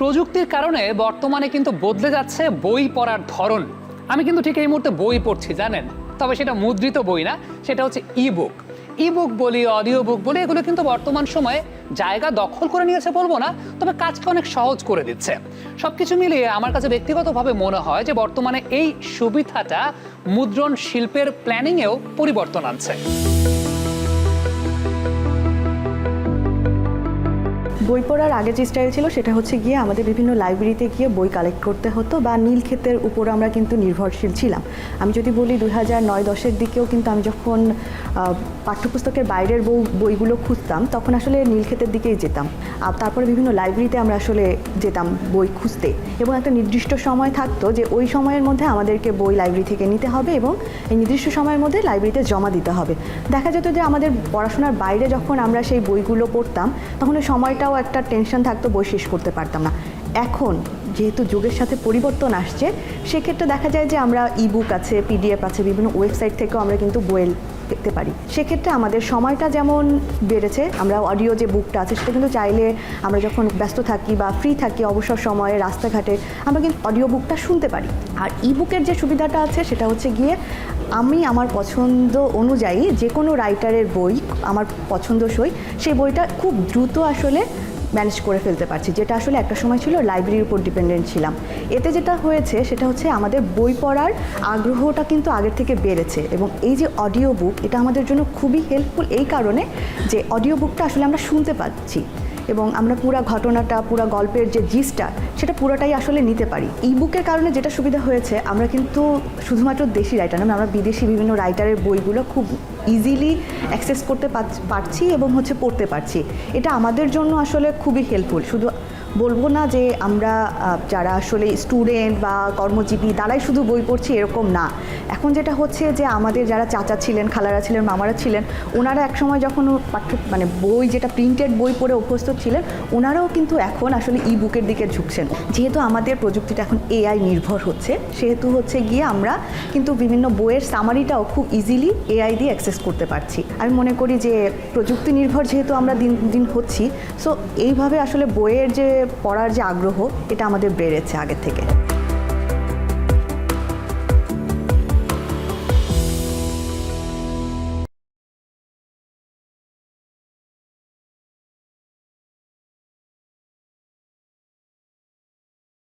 প্রযুক্তির কারণে বর্তমানে কিন্তু বদলে যাচ্ছে বই পড়ার ধরন। আমি কিন্তু ঠিক এই মুহূর্তে বই পড়ছি জানেন, তবে সেটা মুদ্রিত বই না, সেটা হচ্ছে ইবুক। ইবুক বলি, অডিও বুক বলি, এগুলো কিন্তু বর্তমান সময়ে জায়গা দখল করে নিয়েছে বলবো না, তবে কাজকে অনেক সহজ করে দিচ্ছে। সবকিছু মিলিয়ে আমার কাছে ব্যক্তিগতভাবে মনে হয় যে বর্তমানে এই সুবিধাটা মুদ্রণ শিল্পের প্ল্যানিংয়েও পরিবর্তন আনছে। বই পড়ার আগে যে স্টাইল ছিল সেটা হচ্ছে গিয়ে আমাদের বিভিন্ন লাইব্রেরিতে গিয়ে বই কালেক্ট করতে হতো, বা নীলক্ষেতের উপর আমরা কিন্তু নির্ভরশীল ছিলাম। আমি যদি বলি 2009-10-এর দিকেও কিন্তু আমি যখন পাঠ্যপুস্তকের বাইরের বইগুলো খুঁজতাম তখন আসলে নীলক্ষেতের দিকেই যেতাম। আর তারপরে বিভিন্ন লাইব্রেরিতে আমরা আসলে যেতাম বই খুঁজতে, এবং একটা নির্দিষ্ট সময় থাকতো যে ওই সময়ের মধ্যে আমাদেরকে বই লাইব্রেরি থেকে নিতে হবে এবং এই নির্দিষ্ট সময়ের মধ্যে লাইব্রেরিতে জমা দিতে হবে। দেখা যেত যে আমাদের পড়াশোনার বাইরে যখন আমরা সেই বইগুলো পড়তাম তখন ওই সময়টাও একটা টেনশন থাকতো, বই শেষ করতে পারতাম না। এখন যেহেতু যুগের সাথে পরিবর্তন আসছে, সেক্ষেত্রে দেখা যায় যে আমরা ইবুক আছে, পিডিএফ আছে, বিভিন্ন ওয়েবসাইট থেকেও আমরা কিন্তু বই পেতে পারি। সেক্ষেত্রে আমাদের সময়টা যেমন বেড়েছে, আমরা অডিও যে বুকটা আছে সেটা কিন্তু চাইলে আমরা যখন ব্যস্ত থাকি বা ফ্রি থাকি অবসর সময়ে রাস্তাঘাটে আমরা কিন্তু অডিও বুকটা শুনতে পারি। আর ইবুকের যে সুবিধাটা আছে সেটা হচ্ছে গিয়ে আমি আমার পছন্দ অনুযায়ী যে কোনো রাইটারের বই আমার পছন্দসই সেই বইটা খুব দ্রুত আসলে ম্যানেজ করে ফেলতে পারছি, যেটা আসলে একটা সময় ছিল লাইব্রেরির উপর ডিপেন্ডেন্ট ছিলাম। এতে যেটা হয়েছে সেটা হচ্ছে আমাদের বই পড়ার আগ্রহটা কিন্তু আগের থেকে বেড়েছে, এবং এই যে অডিও বুক এটা আমাদের জন্য খুবই হেল্পফুল এই কারণে যে অডিও বুকটা আসলে আমরা শুনতে পাচ্ছি এবং আমরা পুরো ঘটনাটা, পুরো গল্পের যে জিসটা সেটা পুরোটাই আসলে নিতে পারি। ইবুকের কারণে যেটা সুবিধা হয়েছে, আমরা কিন্তু শুধুমাত্র দেশি রাইটার না, আমরা বিদেশি বিভিন্ন রাইটারের বইগুলো খুব ইজিলি অ্যাক্সেস করতে পারছি এবং পড়তে পারছি। এটা আমাদের জন্য আসলে খুবই হেল্পফুল। শুধু বলবো না যে আমরা যারা আসলে স্টুডেন্ট বা কর্মজীবী তারাই শুধু বই পড়ছি, এরকম না। এখন যেটা হচ্ছে যে আমাদের যারা চাচা ছিলেন, খালারা ছিলেন, মামারা ছিলেন, ওনারা একসময় যখন বই যেটা প্রিন্টেড বই পড়ে অভ্যস্ত ছিলেন, ওনারাও কিন্তু এখন আসলে ই বুকের দিকে ঝুঁকছেন। যেহেতু আমাদের প্রযুক্তিটা এখন এআই নির্ভর হচ্ছে, সেহেতু গিয়ে আমরা কিন্তু বিভিন্ন বইয়ের সামারিটাও খুব ইজিলি এআই দিয়ে অ্যাক্সেস করতে পারছি। আমি মনে করি যে প্রযুক্তি নির্ভর যেহেতু আমরা দিন দিন হচ্ছি, সো এইভাবে আসলে বইয়ের যে পড়ার যে আগ্রহ এটা আমাদের বেড়েছে আগের থেকে।